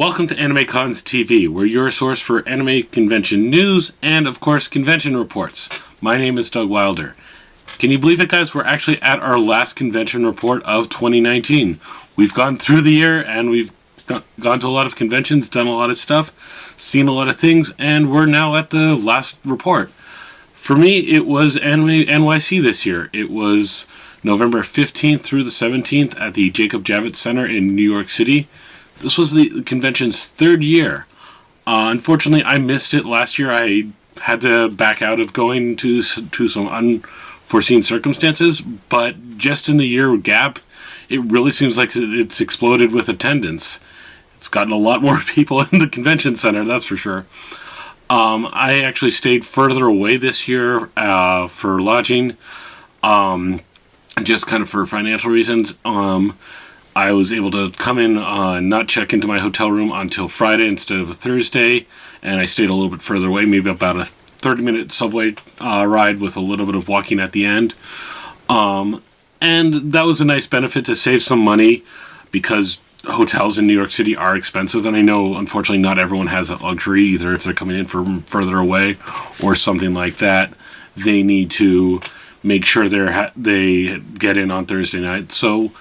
Welcome to AnimeCons TV, we're your source for anime convention news and, of course, convention reports. My name is Doug Wilder. Can you believe it, guys? We're actually at our last convention report of 2019. We've gone through the year and we've gone to a lot of conventions, done a lot of stuff, seen a lot of things, and we're now at the last report. For me, it was Anime NYC this year. It was November 15th through the 17th at the Jacob Javits Center in New York City. This was the convention's third year. Unfortunately, I missed it last year. I had to back out of going to some unforeseen circumstances, but just in the year gap, it really seems like it's exploded with attendance. It's gotten a lot more people in the convention center, that's for sure. I actually stayed further away this year for lodging, just kind of for financial reasons. I was able to come in, not check into my hotel room until Friday instead of a Thursday, and I stayed a little bit further away, maybe about a 30-minute subway ride with a little bit of walking at the end. And that was a nice benefit to save some money because hotels in New York City are expensive, and I know, unfortunately, not everyone has that luxury, either if they're coming in from further away or something like that. They need to make sure they get in on Thursday night. So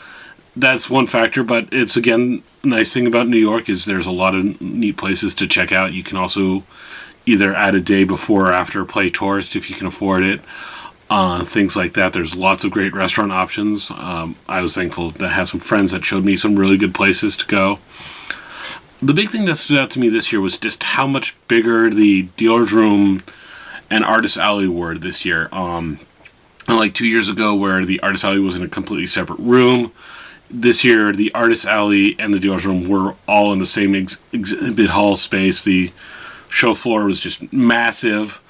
that's one factor, but it's, again, nice thing about New York is there's a lot of neat places to check out. You can also either add a day before or after play tourist if you can afford it. Things like that. There's lots of great restaurant options. I was thankful to have some friends that showed me some really good places to go. The big thing that stood out to me this year was just how much bigger the dealer's room and artist alley were this year. Unlike 2 years ago where the artist alley was in a completely separate room, this year the artist alley and the dealer's room were all in the same exhibit hall space. The show floor was just massive.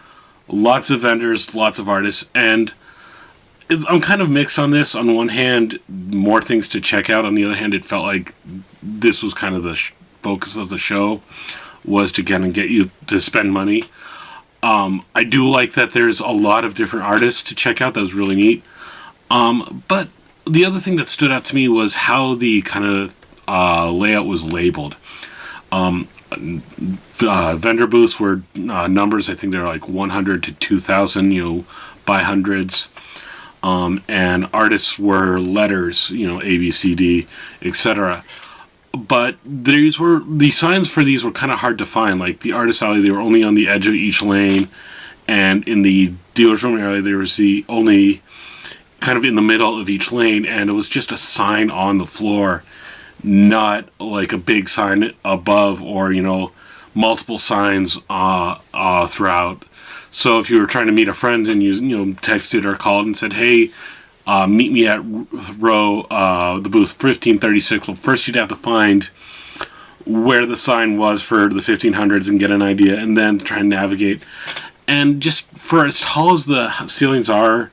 Lots of vendors, lots of artists, and I'm kind of mixed on this. On one hand, more things to check out. On the other hand, it felt like this was kind of the focus of the show, was to kind of get you to spend money. I do like that there's a lot of different artists to check out. That was really neat. But the other thing that stood out to me was how the kind of layout was labeled. Vendor booths were numbers. I think they're like 100 to 2,000, by hundreds. And artists were letters, A, B, C, D, etc. But the signs for these were kind of hard to find. Like the artist alley, they were only on the edge of each lane. And in the dealer's room area, there was the only kind of in the middle of each lane. And it was just a sign on the floor, not like a big sign above or, multiple signs throughout. So if you were trying to meet a friend and you texted or called and said, hey, meet me at row, the booth 1536, well, first you'd have to find where the sign was for the 1500s and get an idea, and then try and navigate. And just for as tall as the ceilings are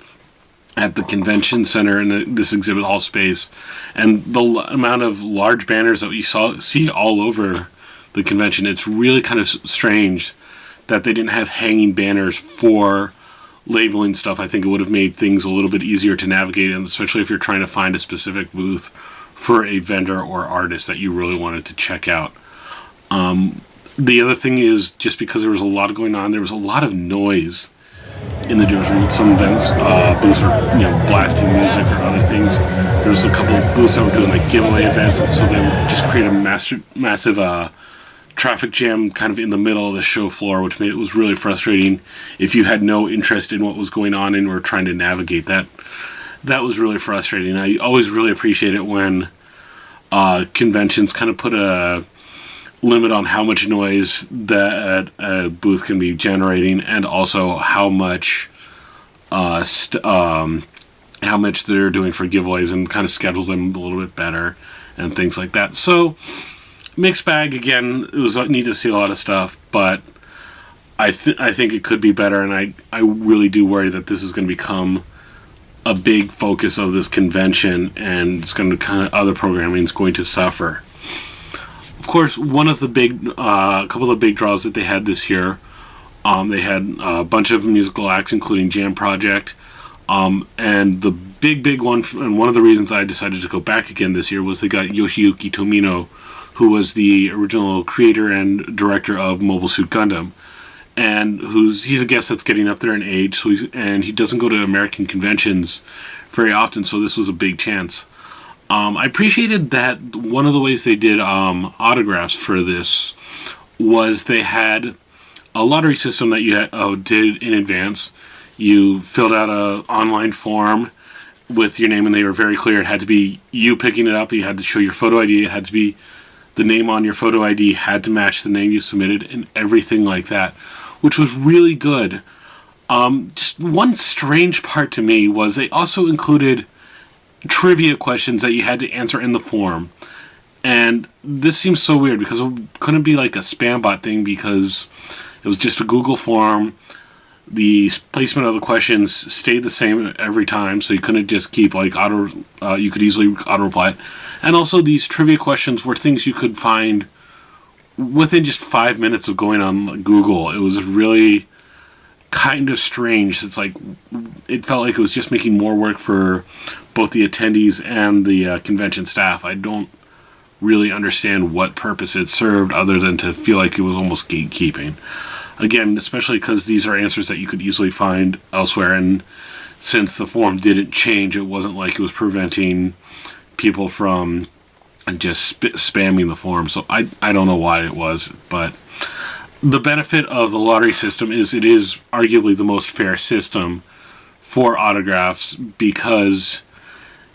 at the convention center in this exhibit hall space, and the amount of large banners that you see all over the convention, it's really kind of strange that they didn't have hanging banners for labeling stuff. I think it would have made things a little bit easier to navigate, and especially if you're trying to find a specific booth for a vendor or artist that you really wanted to check out. The other thing is, just because there was a lot going on, there was a lot of noise in the dealer's room. Some events, booths were, blasting music or other things. There was a couple of booths that were doing like giveaway events, and so they would just create a massive traffic jam kind of in the middle of the show floor, which made it was really frustrating if you had no interest in what was going on and were trying to navigate that. That was really frustrating. I always really appreciate it when conventions kind of put a limit on how much noise that a booth can be generating, and also how much they're doing for giveaways, and kind of schedule them a little bit better and things like that. So mixed bag again. It was neat to see a lot of stuff, but I think it could be better, and I really do worry that this is going to become a big focus of this convention, and it's going to other programming is going to suffer. Of course, one of the couple of big draws that they had this year, they had a bunch of musical acts, including Jam Project, and the big one, and one of the reasons I decided to go back again this year was they got Yoshiyuki Tomino, who was the original creator and director of Mobile Suit Gundam, and he's a guest that's getting up there in age, so he doesn't go to American conventions very often, so this was a big chance. I appreciated that one of the ways they did autographs for this was they had a lottery system that you did in advance. You filled out an online form with your name, and they were very clear. It had to be you picking it up. You had to show your photo ID. It had to be the name on your photo ID had to match the name you submitted, and everything like that, which was really good. Just one strange part to me was they also included trivia questions that you had to answer in the form. And this seems so weird because it couldn't be like a spam bot thing, because it was just a Google form. The placement of the questions stayed the same every time, so you couldn't just keep like you could easily auto reply it. And also, these trivia questions were things you could find within just 5 minutes of going on Google. It was really kind of strange. It felt like it was just making more work for both the attendees and the convention staff. I don't really understand what purpose it served, other than to feel like it was almost gatekeeping. Again, especially because these are answers that you could easily find elsewhere, and since the form didn't change, it wasn't like it was preventing people from just spamming the form. So I don't know why it was, but the benefit of the lottery system is it is arguably the most fair system for autographs, because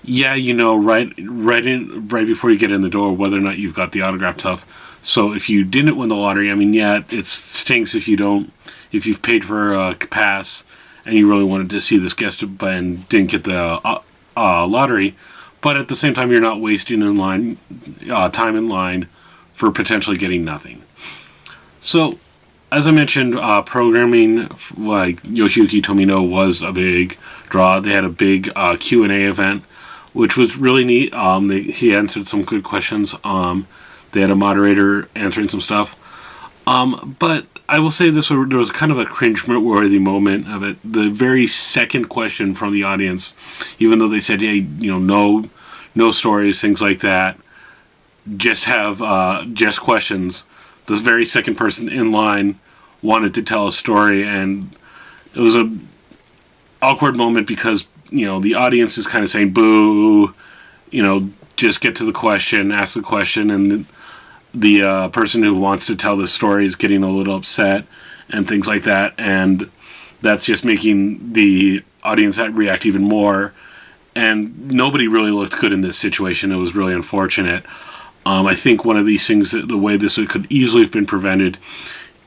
right before you get in the door whether or not you've got the autograph stuff. So if you didn't win the lottery, it stinks if you've paid for a pass and you really wanted to see this guest and didn't get the lottery. But at the same time, you're not wasting time in line for potentially getting nothing. So, as I mentioned, programming like Yoshiyuki Tomino was a big draw. They had a big Q&A event, which was really neat. He answered some good questions. They had a moderator answering some stuff. But I will say there was kind of a cringe-worthy moment of it. The very second question from the audience, even though they said, hey, no stories, things like that, just have just questions. This very second person in line wanted to tell a story, and it was a awkward moment because, the audience is kind of saying, boo, just get to the question, ask the question, and the person who wants to tell the story is getting a little upset and things like that, and that's just making the audience react even more, and nobody really looked good in this situation. It was really unfortunate. I think one of these things, the way this could easily have been prevented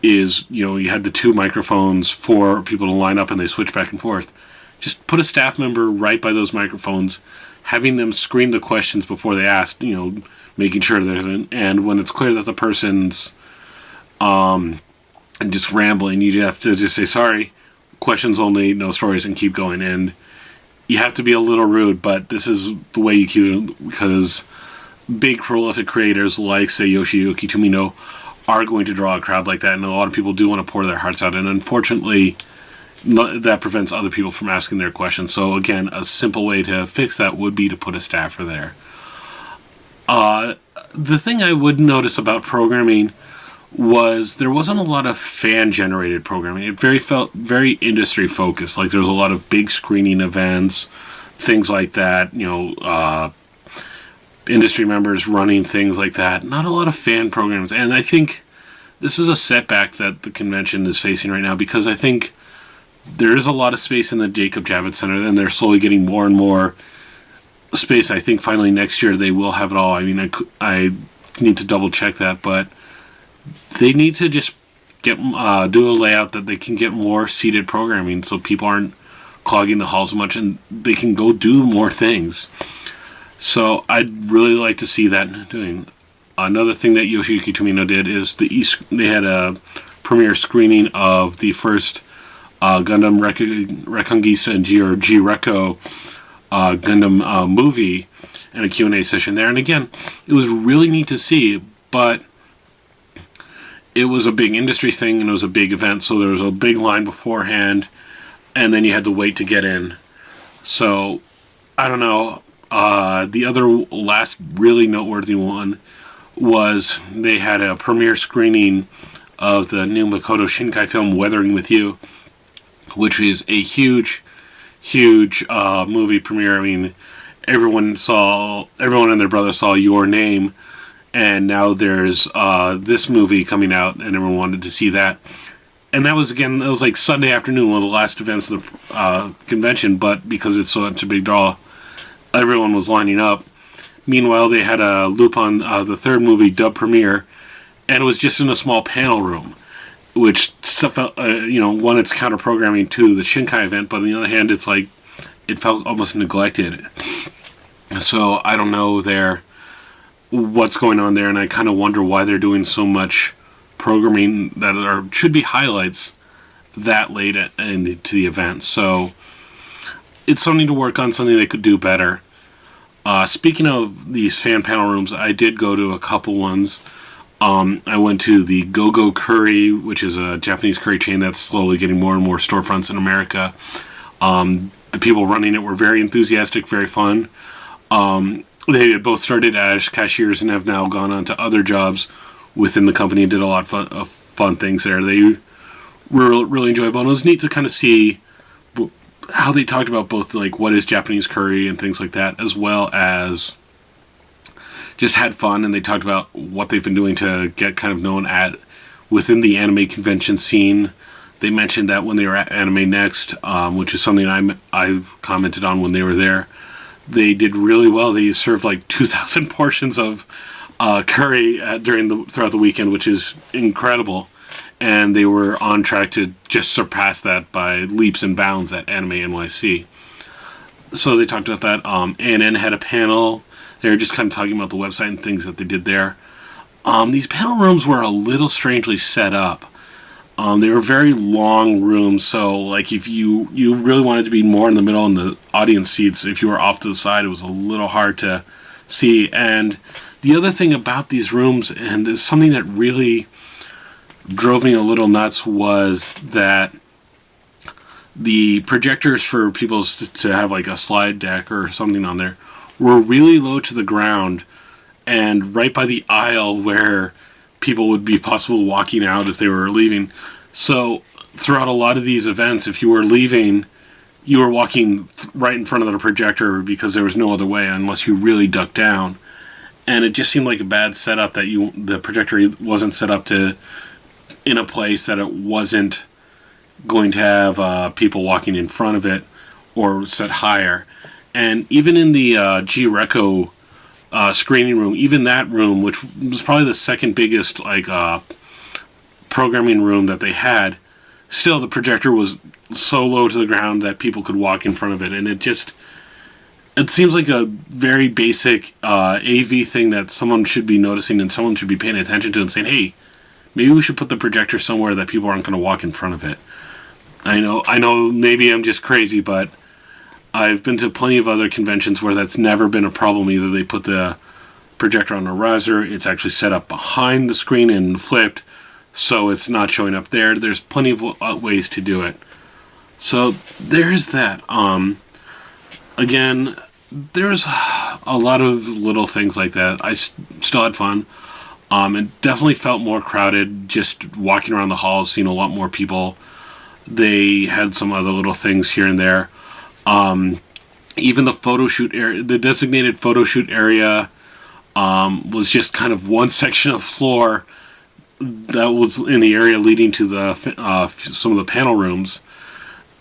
is, you had the two microphones for people to line up and they switch back and forth. Just put a staff member right by those microphones, having them screen the questions before they ask, making sure that, and when it's clear that the person's just rambling, you have to just say, sorry, questions only, no stories, and keep going. And you have to be a little rude, but this is the way you keep it, because big prolific creators like, say, Yoshiyuki Tomino are going to draw a crowd like that, and a lot of people do want to pour their hearts out, and unfortunately that prevents other people from asking their questions. So again, a simple way to fix that would be to put a staffer there. The thing I would notice about programming was there wasn't a lot of fan-generated programming. It felt very industry-focused. Like there was a lot of big screening events, things like that, industry members running things like that. Not a lot of fan programs. And I think this is a setback that the convention is facing right now, because I think there is a lot of space in the Jacob Javits Center, and they're slowly getting more and more space. I think finally next year they will have it all. I need to double check that, but they need to just do a layout that they can get more seated programming, so people aren't clogging the halls so much, and they can go do more things. So I'd really like to see that doing. Another thing that Yoshiyuki Tomino did is they had a premiere screening of the first Gundam Reconquista and G-Reco Gundam movie, and a Q&A session there. And again, it was really neat to see, but it was a big industry thing, and it was a big event, so there was a big line beforehand, and then you had to wait to get in. So, I don't know. The other last really noteworthy one was they had a premiere screening of the new Makoto Shinkai film Weathering with You, which is a huge movie premiere. I mean, everyone and their brother saw Your Name, and now there's this movie coming out, and everyone wanted to see that. And that was like Sunday afternoon, one of the last events of the convention, but because it's such a big draw, everyone was lining up. Meanwhile, they had a Lupin, the third movie, dub premiere, and it was just in a small panel room, which felt, one, it's counter-programming to the Shinkai event, but on the other hand, it's like, it felt almost neglected. So, I don't know what's going on there, and I kind of wonder why they're doing so much programming that should be highlights that late into the event. So, it's something to work on, something they could do better. Speaking of these fan panel rooms, I did go to a couple ones. I went to the Go-Go Curry, which is a Japanese curry chain that's slowly getting more and more storefronts in America. The people running it were very enthusiastic, very fun. They both started as cashiers and have now gone on to other jobs within the company and did a lot of fun things there. They were really enjoyable, and it was neat to kind of see how they talked about both like what is Japanese curry and things like that, as well as just had fun, and they talked about what they've been doing to get kind of known within the anime convention scene. They mentioned that when they were at Anime Next, which is something I commented on when they were there, they did really well. They served like 2,000 portions of curry throughout the weekend, which is incredible. And they were on track to just surpass that by leaps and bounds at Anime NYC. So they talked about that. ANN had a panel. They were just kind of talking about the website and things that they did there. These panel rooms were a little strangely set up. They were very long rooms, so like if you really wanted to be more in the middle in the audience seats, if you were off to the side, it was a little hard to see. And the other thing about these rooms, and it's something that really drove me a little nuts, was that the projectors for people to have like a slide deck or something on there were really low to the ground and right by the aisle where people would be possible walking out if they were leaving. So throughout a lot of these events, if you were leaving, you were walking right in front of the projector because there was no other way unless you really ducked down. And it just seemed like a bad setup that the projector wasn't set up in a place that it wasn't going to have people walking in front of it or set higher. And even in the G-Reco screening room, even that room, which was probably the second biggest programming room that they had, still the projector was so low to the ground that people could walk in front of it. And it seems like a very basic AV thing that someone should be noticing and someone should be paying attention to and saying, hey, maybe we should put the projector somewhere that people aren't going to walk in front of it. I know maybe I'm just crazy, but I've been to plenty of other conventions where that's never been a problem. Either they put the projector on a riser, it's actually set up behind the screen and flipped, so it's not showing up there. There's plenty of ways to do it. So there's that. Again, there's a lot of little things like that. I still had fun. It definitely felt more crowded just walking around the halls, seeing a lot more people. They had some other little things here and there. Even the photo shoot area, the designated photo shoot area, was just kind of one section of floor that was in the area leading to some of the panel rooms,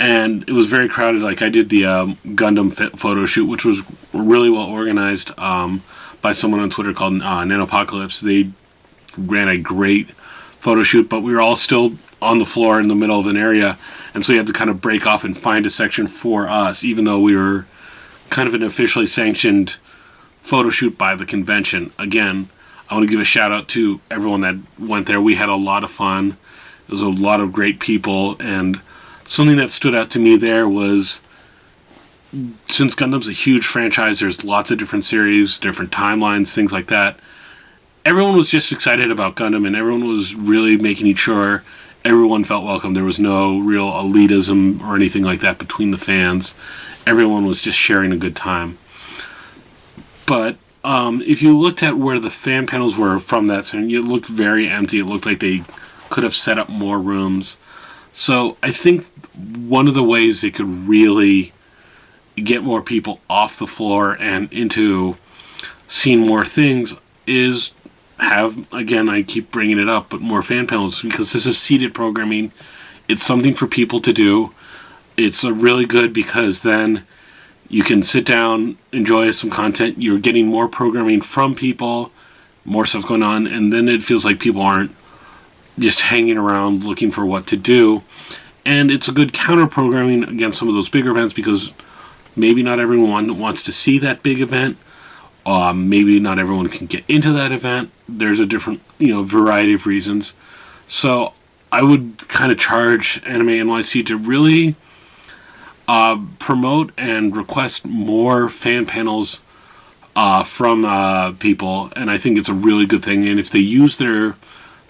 and it was very crowded. Like I did the Gundam photo shoot, which was really well organized by someone on Twitter called Nanopocalypse. They ran a great photo shoot, but we were all still on the floor in the middle of an area, and so you had to kind of break off and find a section for us, even though we were kind of an officially sanctioned photo shoot by the convention. Again, I want to give a shout out to everyone that went there. We had a lot of fun. There was a lot of great people, and something that stood out to me there was, since Gundam's a huge franchise, there's lots of different series, different timelines, things like that. Everyone was just excited about Gundam, and everyone was really making sure everyone felt welcome. There was no real elitism or anything like that between the fans. Everyone was just sharing a good time. But if you looked at where the fan panels were from that scene, it looked very empty. It looked like they could have set up more rooms. So I think one of the ways they could really get more people off the floor and into seeing more things is have, again, I keep bringing it up, but more fan panels, because this is seated programming. It's something for people to do. It's really good because then you can sit down, enjoy some content. You're getting more programming from people, more stuff going on, and then it feels like people aren't just hanging around looking for what to do. And it's a good counter programming against some of those bigger events, because maybe not everyone wants to see that big event. Maybe not everyone can get into that event. There's a different, variety of reasons. So I would kind of charge Anime NYC to really promote and request more fan panels from people, and I think it's a really good thing. And if they use the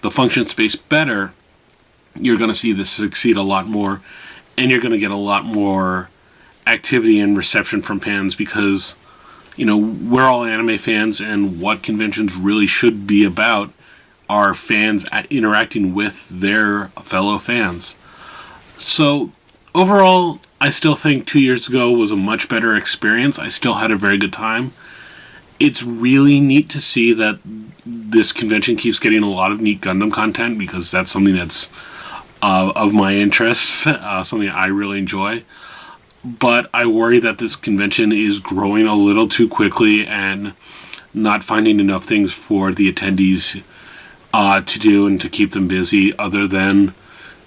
function space better, you're going to see this succeed a lot more, and you're going to get a lot more activity and reception from fans, because we're all anime fans, and what conventions really should be about are fans interacting with their fellow fans. So overall, I still think 2 years ago was a much better experience. I still had a very good time. It's really neat to see that this convention keeps getting a lot of neat Gundam content, because that's something that's of my interests, something I really enjoy. But I worry that this convention is growing a little too quickly and not finding enough things for the attendees to do and to keep them busy, other than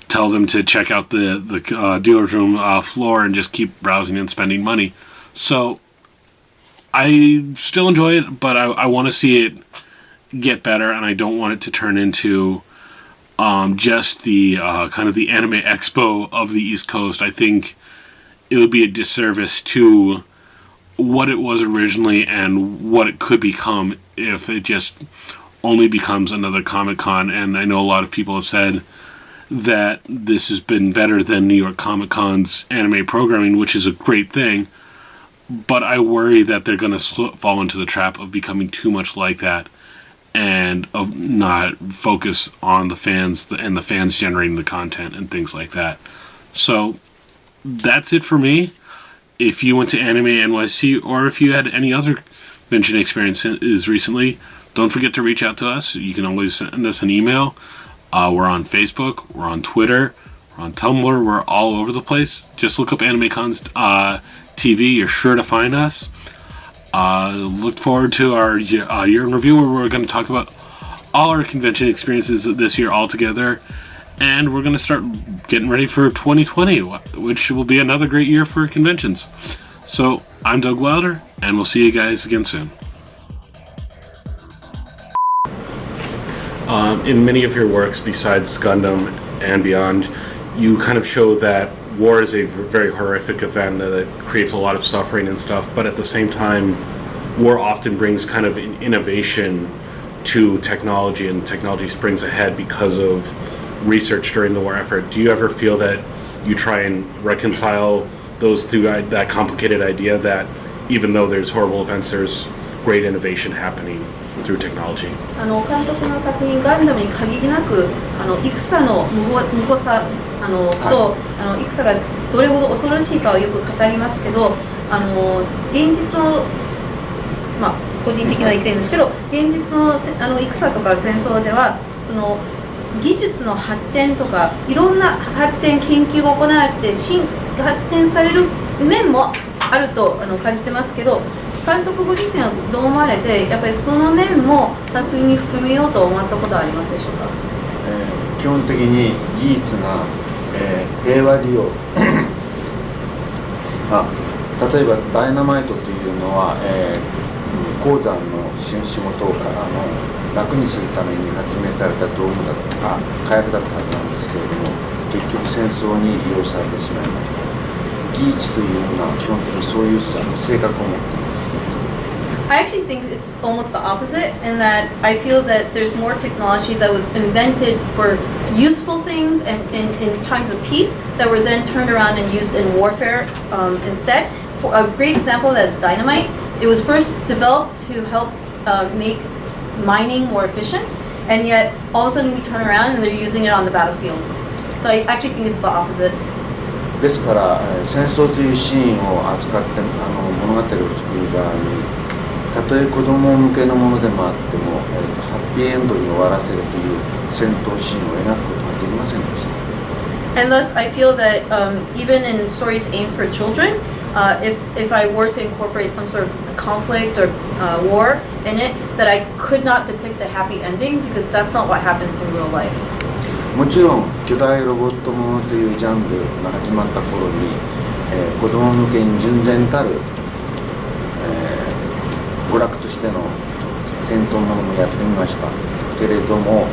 tell them to check out the dealer's room floor and just keep browsing and spending money. So I still enjoy it, but I want to see it get better, and I don't want it to turn into just the kind of the anime expo of the East Coast. I think it would be a disservice to what it was originally and what it could become if it just only becomes another Comic-Con. And I know a lot of people have said that this has been better than New York Comic Con's anime programming, which is a great thing, but I worry that they're going to fall into the trap of becoming too much like that, and of not focus on the fans and the fans generating the content and things like that. So that's it for me. If you went to Anime NYC, or if you had any other convention experiences recently, don't forget to reach out to us. You can always send us an email. We're on Facebook, we're on Twitter, we're on Tumblr, we're all over the place. Just look up AnimeCons TV, you're sure to find us. Look forward to our year in review, where we're going to talk about all our convention experiences this year all together. And we're going to start getting ready for 2020, which will be another great year for conventions. So, I'm Doug Wilder, and we'll see you guys again soon. In many of your works, besides Gundam and beyond, you kind of show that war is a very horrific event, that it creates a lot of suffering and stuff, but at the same time, war often brings kind of an innovation to technology, and technology springs ahead because of research during the war effort. Do you ever feel that you try and reconcile those two, that complicated idea that even though there's horrible events, there's great innovation happening through technology? 監督の作品ガンダムに限りなく戦の無誤さと戦がどれほど恐ろしいかをよく語りますけど、現実の個人的な意見ですけど、現実の戦とか戦争ではその技術の発展とかいろんな発展研究が行われて発展される面もあると感じてますけど、監督ご自身はどう思われて、やっぱりその面も作品に含めようと思ったことはありますでしょうか？基本的に技術が、平和利用例えばダイナマイトというのは、鉱山の仕事を楽にするために発明された道具だとか火薬だったはずなんですけれども、結局戦争に利用されてしまいました。技術というのは基本的にそういう性格を持っています。I actually think it's almost the opposite, in that I feel that there's more technology that was invented for useful things and in times of peace that were then turned around and used in warfare instead. For a great example of that is dynamite. it was first developed to help make mining more efficient, and yet all of a sudden we turn around and they're using it on the battlefield. So I actually think it's the opposite. ですから、戦争というシーンを扱って物語を作る場合に、たとえ子供向けのものでもあっても、ハッピーエンドに終わらせるという戦闘シーンを描くことができませんでした。And thus, I feel that even in stories aimed for children, if I were to incorporate some sort of conflict or war in it, that I could not depict a happy ending because that's not what happens in real life. もちろん巨大ロボットものというジャンルが始まった頃に、子供向けに純然たる、娯楽としての戦闘ものもやってみましたけれども、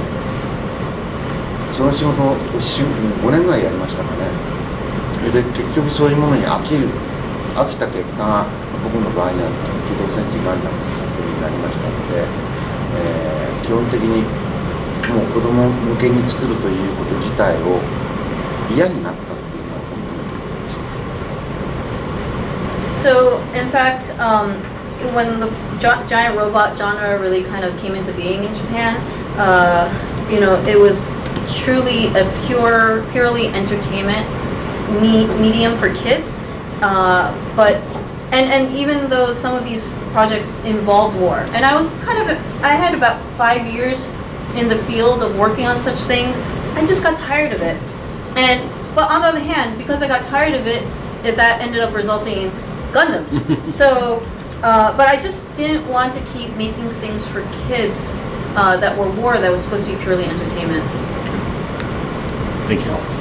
その仕事を5年ぐらいやりましたかね。で結局そういうものに飽きた結果が僕の場合には「機動戦士ガンダム」という作品になりましたので、基本的にもう子供向けに作るということ自体を嫌になったっていうのは本当にでした。So, in fact, when the giant robot genre really kind of came into being in Japan, it was truly a purely entertainment medium for kids. But even though some of these projects involved war, and I had about 5 years in the field of working on such things, I just got tired of it. But on the other hand, because I got tired of it, that ended up resulting in Gundam. So, but I just didn't want to keep making things for kids that were war that was supposed to be purely entertainment. Thank you.